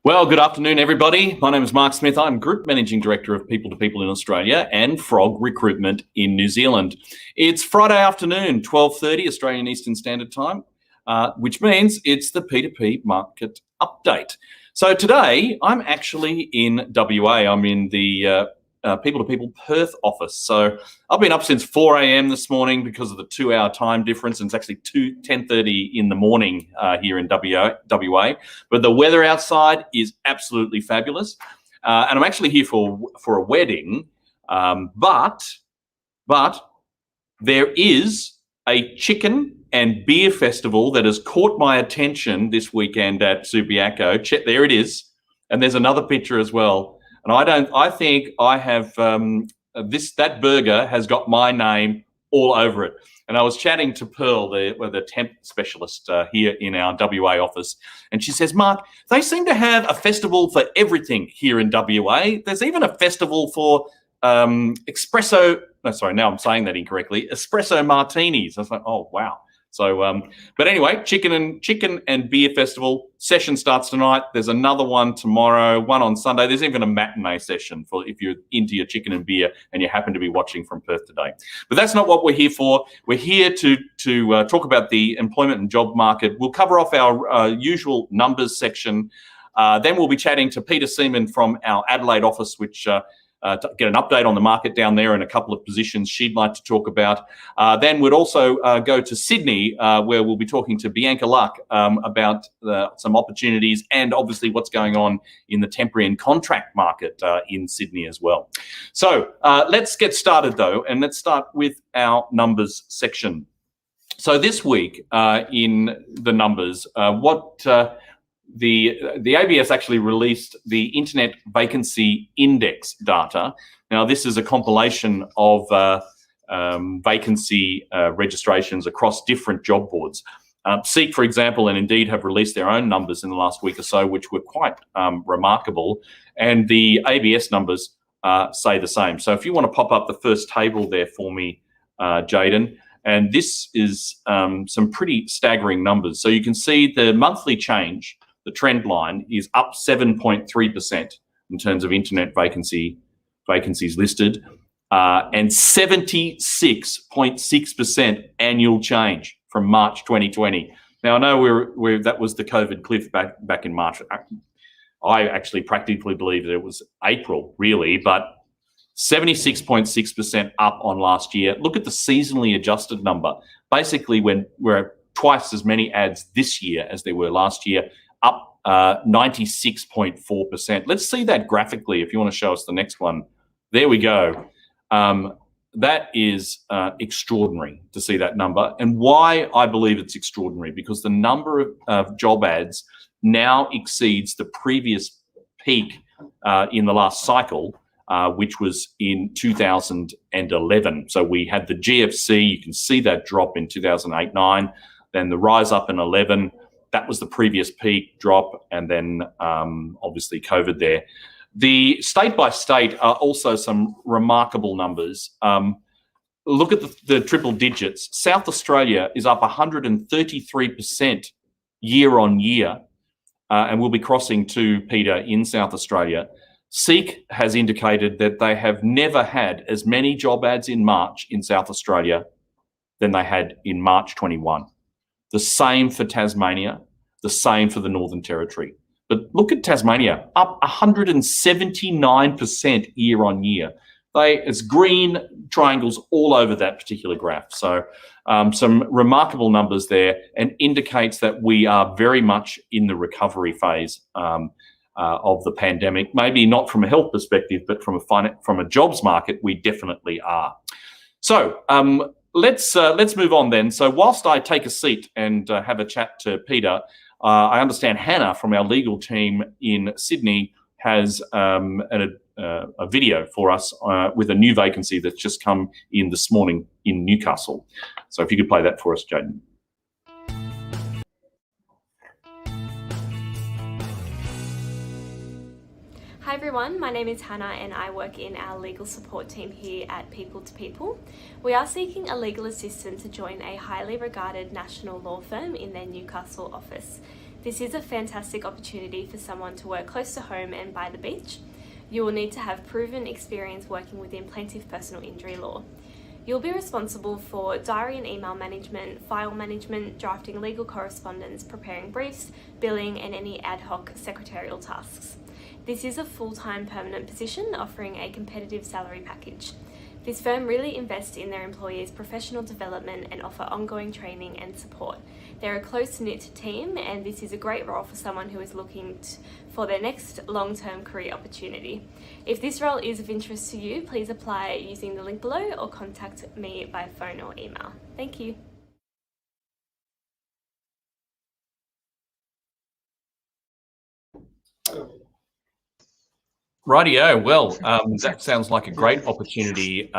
Well, good afternoon, everybody. My name is Mark Smith. I'm Group Managing Director of People2People in Australia and Frog Recruitment in New Zealand. It's Friday afternoon, 12:30 Australian Eastern Standard Time, which means it's the P2P market update. So today, I'm actually in WA. I'm in the People2People Perth office. So I've been up since 4 a.m. this morning because of the 2-hour time difference, and it's actually 10:30 in the morning here in WA. But the weather outside is absolutely fabulous, and I'm actually here for a wedding. But there is a chicken and beer festival that has caught my attention this weekend at Subiaco. There it is, and there's another picture as well. And I think I have that burger has got my name all over it. And I was chatting to Pearl, the temp specialist here in our WA office, and she says, "Mark, they seem to have a festival for everything here in WA. There's even a festival for espresso." No, sorry, now I'm saying that incorrectly. Espresso martinis. I was like, "Oh wow." So, but anyway, chicken and beer festival session starts tonight. There's another one tomorrow, one on Sunday. There's even a matinee session for if you're into your chicken and beer and you happen to be watching from Perth today. But that's not what we're here for. We're here to talk about the employment and job market. We'll cover off our usual numbers section. Then we'll be chatting to Peter Seaman from our Adelaide office, which to get an update on the market down there and a couple of positions she'd like to talk about. Then we'd also go to Sydney, where we'll be talking to Bianca Luck about some opportunities and obviously what's going on in the temporary and contract market in Sydney as well. So let's get started though, and let's start with our numbers section. So this week in the numbers, the ABS actually released the Internet Vacancy Index data. Now, this is a compilation of vacancy registrations across different job boards. Seek, for example, and Indeed have released their own numbers in the last week or so, which were quite remarkable. And the ABS numbers say the same. So if you want to pop up the first table there for me, Jaden, and this is some pretty staggering numbers. So you can see the monthly change. The trend line is up 7.3% in terms of internet vacancies listed, and 76.6% annual change from March 2020. Now I know that was the COVID cliff back in March. I actually practically believe that it was April, really, but 76.6% up on last year. Look at the seasonally adjusted number. Basically, when we're at twice as many ads this year as there were last year, up 96.4%. Let's see that graphically if you want to show us the next one. There we go. That is extraordinary to see that number. And why I believe it's extraordinary, because the number of job ads now exceeds the previous peak in the last cycle, which was in 2011. So we had the GFC. You can see that drop in 2008-9, then the rise up in 11. That was the previous peak drop, and then obviously COVID there. The state by state are also some remarkable numbers. Look at the triple digits. South Australia is up 133% year on year, and we'll be crossing to Peter in South Australia. Seek has indicated that they have never had as many job ads in March in South Australia than they had in March 21. The same for Tasmania, the same for the Northern Territory. But look at Tasmania, up 179% year on year. It's green triangles all over that particular graph. So some remarkable numbers there, and indicates that we are very much in the recovery phase of the pandemic. Maybe not from a health perspective, but from a jobs market, we definitely are. So let's move on then. So whilst I take a seat and have a chat to Peter, I understand Hannah from our legal team in Sydney has a video for us with a new vacancy that's just come in this morning in Newcastle. So if you could play that for us, Jaden. Hi everyone, my name is Hannah and I work in our legal support team here at People2People. We are seeking a legal assistant to join a highly regarded national law firm in their Newcastle office. This is a fantastic opportunity for someone to work close to home and by the beach. You will need to have proven experience working within plaintiff personal injury law. You'll be responsible for diary and email management, file management, drafting legal correspondence, preparing briefs, billing, and any ad hoc secretarial tasks. This is a full-time permanent position offering a competitive salary package. This firm really invests in their employees' professional development and offer ongoing training and support. They're a close-knit team, and this is a great role for someone who is looking for their next long-term career opportunity. If this role is of interest to you, please apply using the link below or contact me by phone or email. Thank you. Rightio. Well, that sounds like a great opportunity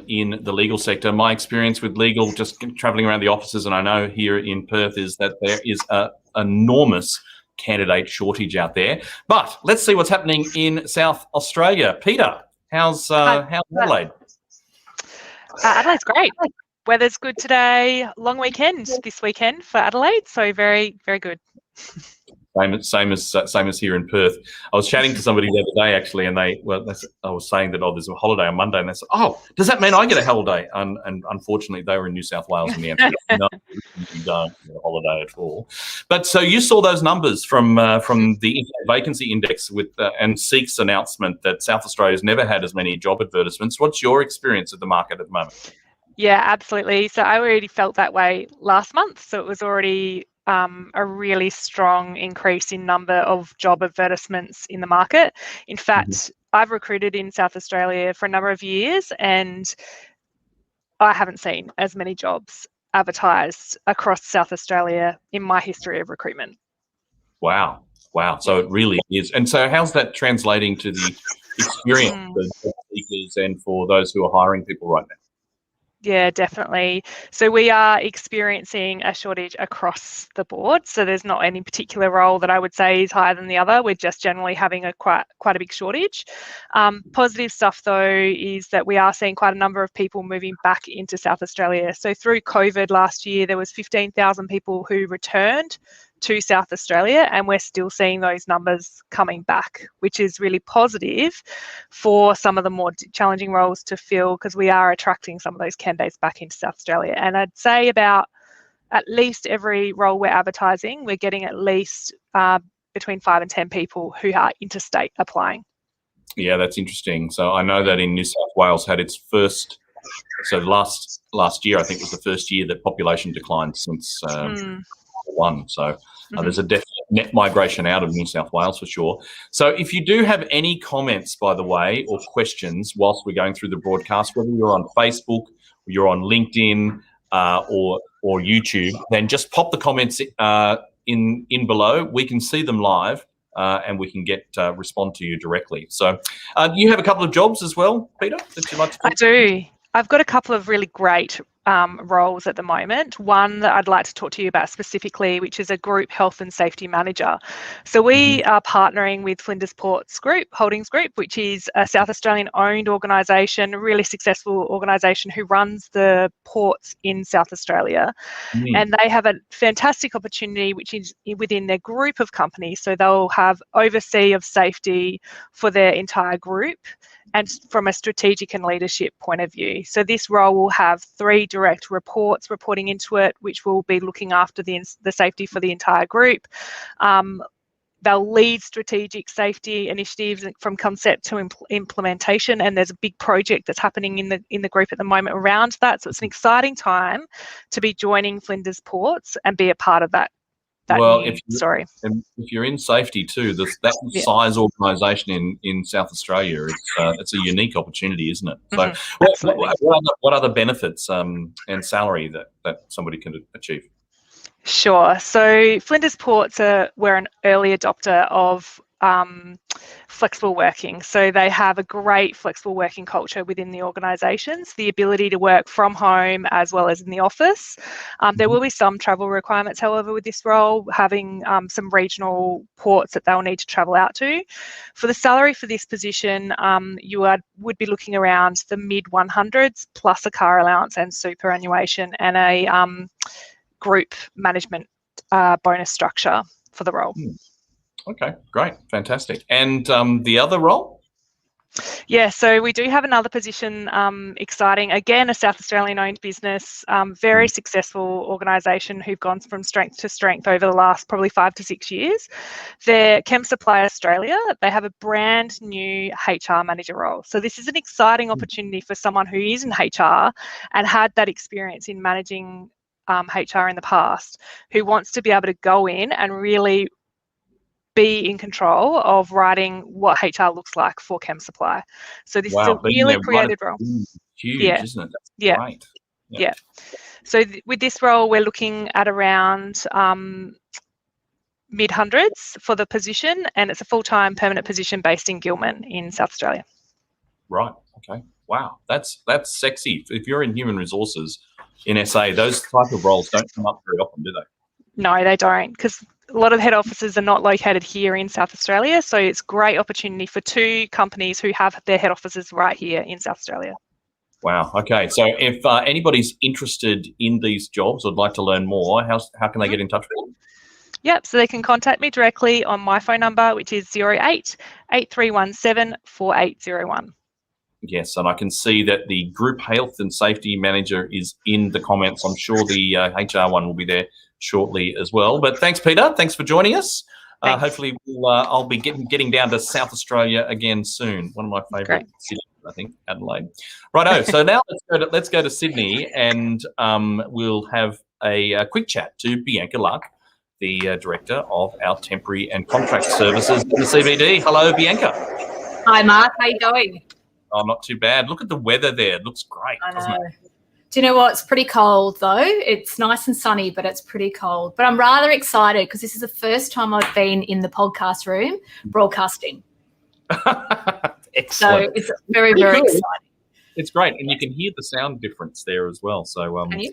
in the legal sector. My experience with legal, just travelling around the offices, and I know here in Perth, is that there is an enormous candidate shortage out there. But let's see what's happening in South Australia. Peter, how's Adelaide? Adelaide's great. Weather's good today. Long weekend this weekend for Adelaide, so very, very good. Same as here in Perth. I was chatting to somebody the other day actually, and I was saying that there's a holiday on Monday, and they said, does that mean I get a holiday? And unfortunately, they were in New South Wales, and the answer is no, you don't get a holiday at all. But so you saw those numbers from the vacancy index and SEEK's announcement that South Australia's never had as many job advertisements. What's your experience of the market at the moment? Yeah, absolutely. So I already felt that way last month. So it was already a really strong increase in number of job advertisements in the market. In fact, I've recruited in South Australia for a number of years, and I haven't seen as many jobs advertised across South Australia in my history of recruitment. Wow. So it really is. And so how's that translating to the experience for job seekers and for those who are hiring people right now? Yeah, definitely. So we are experiencing a shortage across the board. So there's not any particular role that I would say is higher than the other. We're just generally having quite a big shortage. Positive stuff though is that we are seeing quite a number of people moving back into South Australia. So through COVID last year, there was 15,000 people who returned to South Australia, and we're still seeing those numbers coming back, which is really positive for some of the more challenging roles to fill, because we are attracting some of those candidates back into South Australia. And I'd say about at least every role we're advertising, we're getting at least between 5 and 10 people who are interstate applying. Yeah, that's interesting. So I know that in New South Wales had its first, so last year I think was the first year that population declined since one. So there's a definite net migration out of New South Wales for sure. So if you do have any comments, by the way, or questions whilst we're going through the broadcast, whether you're on Facebook, or you're on LinkedIn or YouTube, then just pop the comments in below. We can see them live and we can respond to you directly. So you have a couple of jobs as well, Peter, that you'd like to talk about? I do. I've got a couple of really great roles at the moment. One that I'd like to talk to you about specifically, which is a group health and safety manager. So we are partnering with Flinders Ports Group, Holdings Group, which is a South Australian owned organisation, a really successful organisation who runs the ports in South Australia. And they have a fantastic opportunity, which is within their group of companies. So they'll have oversee of safety for their entire group, and from a strategic and leadership point of view. So this role will have 3 direct reports reporting into it, which will be looking after the safety for the entire group. They'll lead strategic safety initiatives from concept to implementation, and there's a big project that's happening in the group at the moment around that. So it's an exciting time to be joining Flinders Ports and be a part of that. If you're in safety too, that size organisation in South Australia, it's a unique opportunity, isn't it? So, what other benefits and salary that somebody can achieve? Sure. So Flinders Ports we're an early adopter of flexible working. So they have a great flexible working culture within the organisations, the ability to work from home as well as in the office. There will be some travel requirements, however, with this role, having some regional ports that they'll need to travel out to. For the salary for this position, you would be looking around the mid 100s plus a car allowance and superannuation and a group management bonus structure for the role. Okay, great, fantastic. And the other role? Yeah, so we do have another position, exciting, again, a South Australian owned business, very successful organisation who've gone from strength to strength over the last probably 5 to 6 years. They're Chem Supply Australia. They have a brand new HR manager role. So this is an exciting opportunity for someone who is in HR and had that experience in managing HR in the past, who wants to be able to go in and really be in control of writing what HR looks like for Chem Supply. So this is a really creative role. Huge, isn't it? That's great. Yeah. So with this role, we're looking at around mid-hundreds for the position, and it's a full-time permanent position based in Gilman in South Australia. Right. Okay. Wow. That's sexy. If you're in human resources in SA, those type of roles don't come up very often, do they? No, they don't, because a lot of head offices are not located here in South Australia. So it's a great opportunity for 2 companies who have their head offices right here in South Australia. Wow. Okay. So if anybody's interested in these jobs or would like to learn more, how can they get in touch with you? Yep. So they can contact me directly on my phone number, which is 08 8317 4801. Yes, and I can see that the Group Health and Safety Manager is in the comments. I'm sure the HR one will be there shortly as well. But thanks, Peter. Thanks for joining us. Hopefully, I'll be getting down to South Australia again soon. One of my favourite cities, I think, Adelaide. Righto. So now let's go to Sydney, and we'll have a quick chat to Bianca Luck, the Director of our Temporary and Contract Services in the CBD. Hello, Bianca. Hi, Mark. How you going? Oh, not too bad. Look at the weather there. It looks great, doesn't it? Do you know what? It's pretty cold, though. It's nice and sunny, but it's pretty cold. But I'm rather excited because this is the first time I've been in the podcast room broadcasting. Excellent. So it's very, very exciting. It's great. And you can hear the sound difference there as well. So, Can you?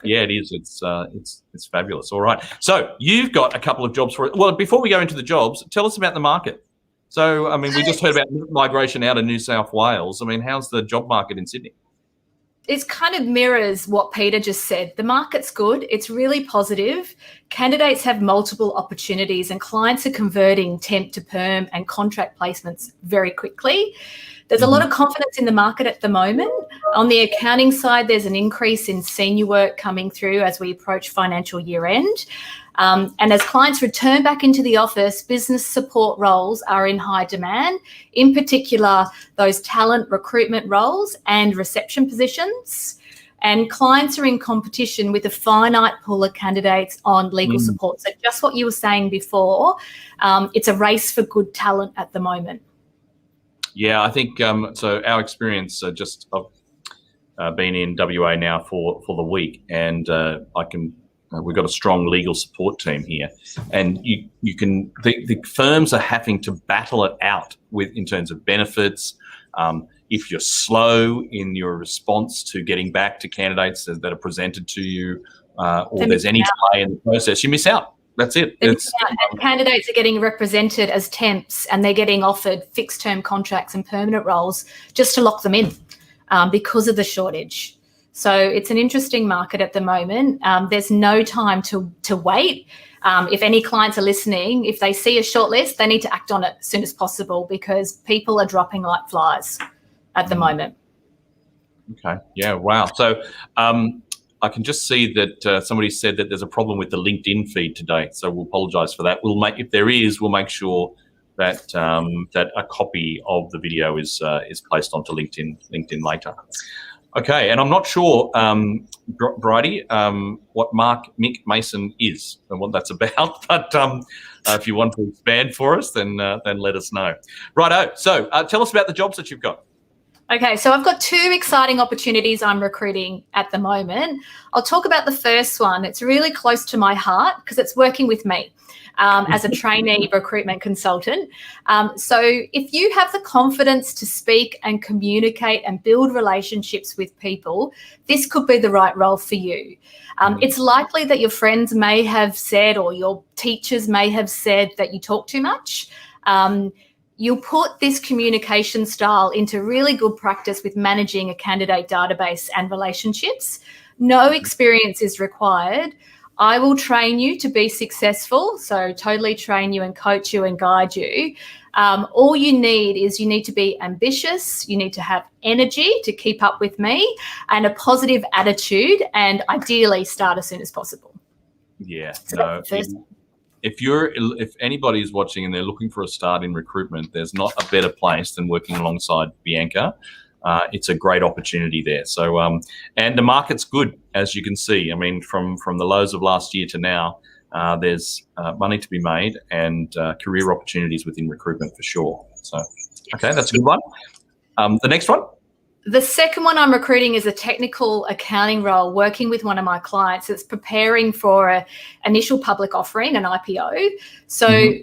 Yeah, it is. It's fabulous. All right. So you've got a couple of jobs for it. Well, before we go into the jobs, tell us about the market. So, I mean, we just heard about migration out of New South Wales. I mean, how's the job market in Sydney? It kind of mirrors what Peter just said. The market's good. It's really positive. Candidates have multiple opportunities and clients are converting temp to perm and contract placements very quickly. There's a lot of confidence in the market at the moment. On the accounting side, there's an increase in senior work coming through as we approach financial year end. And as clients return back into the office, business support roles are in high demand, in particular those talent recruitment roles and reception positions. And clients are in competition with a finite pool of candidates on legal support. So just what you were saying before, it's a race for good talent at the moment. Yeah, I think so. Our experience, I've been in WA now for the week, and we've got a strong legal support team here, and the firms are having to battle it out in terms of benefits. If you're slow in your response to getting back to candidates that are presented to you, or there's any delay in the process, you miss out. That's it. And candidates are getting represented as temps and they're getting offered fixed-term contracts and permanent roles just to lock them in because of the shortage. So it's an interesting market at the moment. There's no time to wait. If any clients are listening, if they see a shortlist, they need to act on it as soon as possible because people are dropping like flies at the moment. Okay. Yeah. Wow. So I can just see that somebody said that there's a problem with the LinkedIn feed today. So we'll apologise for that. If there is, we'll make sure that that a copy of the video is placed onto LinkedIn later. Okay, and I'm not sure, Bridie, what Mick Mason is and what that's about, but if you want to expand for us, then let us know. Righto, so tell us about the jobs that you've got. Okay, so I've got 2 exciting opportunities I'm recruiting at the moment. I'll talk about the first one. It's really close to my heart because it's working with me as a trainee recruitment consultant. So if you have the confidence to speak and communicate and build relationships with people, this could be the right role for you. It's likely that your friends may have said or your teachers may have said that you talk too much. You'll put this communication style into really good practice with managing a candidate database and relationships. No experience is required. I will train you to be successful, so totally train you and coach you and guide you. All you need to be ambitious, you need to have energy to keep up with me, and a positive attitude, and ideally start as soon as possible. Yeah, So no. that's the first. If anybody is watching and they're looking for a start in recruitment, there's not a better place than working alongside Bianca. It's a great opportunity there. So, and the market's good, as you can see. I mean, from the lows of last year to now, there's money to be made and career opportunities within recruitment for sure. So, okay, that's a good one. The next one? The second one I'm recruiting is a technical accounting role, working with one of my clients that's preparing for an initial public offering, an IPO. So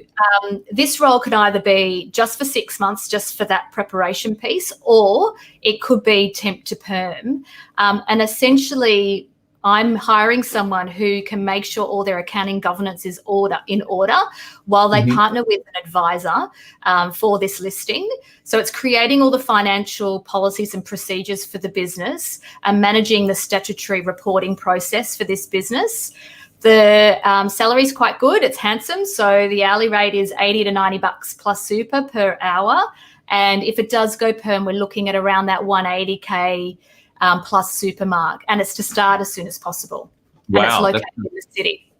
this role could either be just for 6 months, just for that preparation piece, or it could be temp to perm. And essentially, I'm hiring someone who can make sure all their accounting governance is in order while they partner with an advisor for this listing. So it's creating all the financial policies and procedures for the business and managing the statutory reporting process for this business. The salary is quite good. It's handsome. So the hourly rate is $80 to $90 plus super per hour. And if it does go perm, we're looking at around that 180K plus super mark, and it's to start as soon as possible. Wow, and it's located in the city.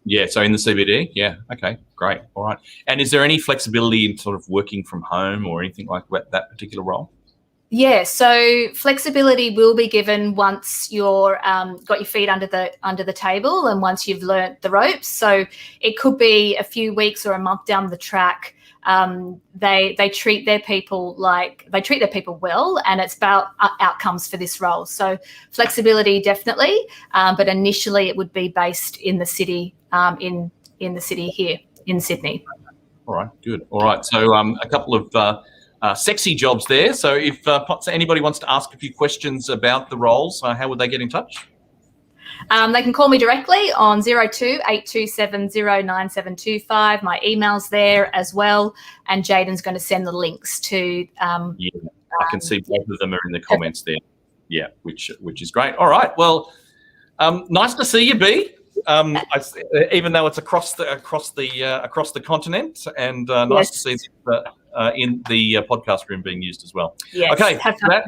Yeah, so in the CBD. Yeah, okay, great. All right. And is there any flexibility in sort of working from home or anything like that particular role? Yeah, so flexibility will be given once you're got your feet under the table and once you've learnt the ropes. So it could be a few weeks or a month down the track. They treat their people well, and it's about outcomes for this role. So flexibility definitely, but initially it would be based in the city, in the city here in Sydney. All right, good. All right, so a couple of sexy jobs there. So if anybody wants to ask a few questions about the roles, how would they get in touch? They can call me directly on 02-8270-9725. My email's there as well, and Jaden's going to send the links to. I can see both of them are in the comments there. Yeah, which is great. All right, well, nice to see you, B. Even though it's across the continent, and nice to see in the podcast room being used as well. Yes. Okay. Have fun.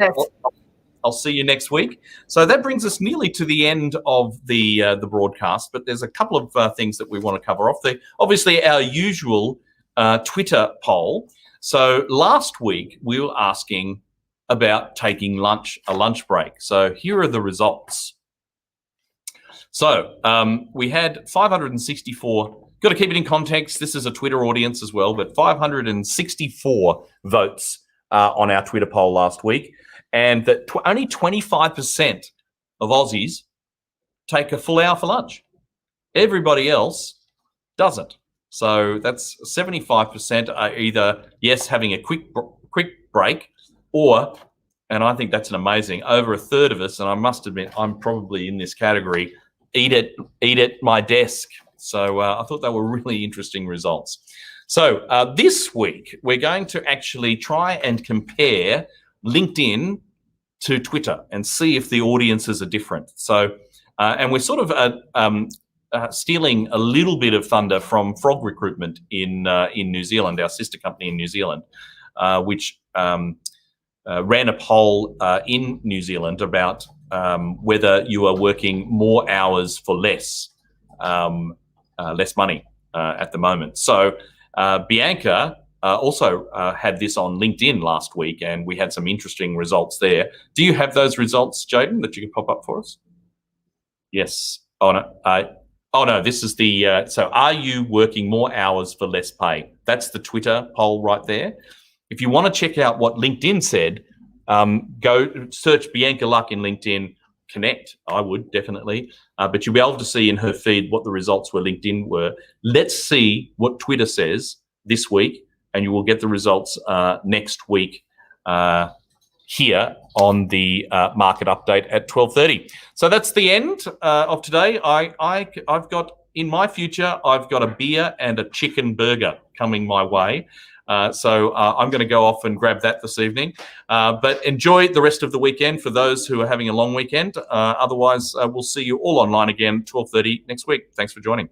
I'll see you next week. So that brings us nearly to the end of the broadcast, but there's a couple of things that we want to cover off. Obviously, our usual Twitter poll. So last week, we were asking about taking a lunch break. So here are the results. So we had 564, got to keep it in context, this is a Twitter audience as well, but 564 votes on our Twitter poll last week. And that only 25% of Aussies take a full hour for lunch. Everybody else doesn't. So that's 75% are either, yes, having a quick break, or, and I think that's an amazing, over a third of us, and I must admit I'm probably in this category, eat at my desk. So I thought they were really interesting results. So this week, we're going to actually try and compare LinkedIn to Twitter and see if the audiences are different. So, and we're sort of stealing a little bit of thunder from Frog Recruitment in New Zealand, our sister company in New Zealand, which ran a poll in New Zealand about whether you are working more hours for less money at the moment. So Bianca also had this on LinkedIn last week, and we had some interesting results there. Do you have those results, Jaden, that you can pop up for us? Yes. Oh no. This is the. So, are you working more hours for less pay? That's the Twitter poll right there. If you want to check out what LinkedIn said, go search Bianca Luck in LinkedIn. Connect. I would definitely, but you'll be able to see in her feed what the results were. LinkedIn were. Let's see what Twitter says this week, and you will get the results next week here on the market update at 12:30. So that's the end of today. I've got in my future, I've got a beer and a chicken burger coming my way. So I'm going to go off and grab that this evening. But enjoy the rest of the weekend for those who are having a long weekend. Otherwise, we'll see you all online again, 12:30 next week. Thanks for joining.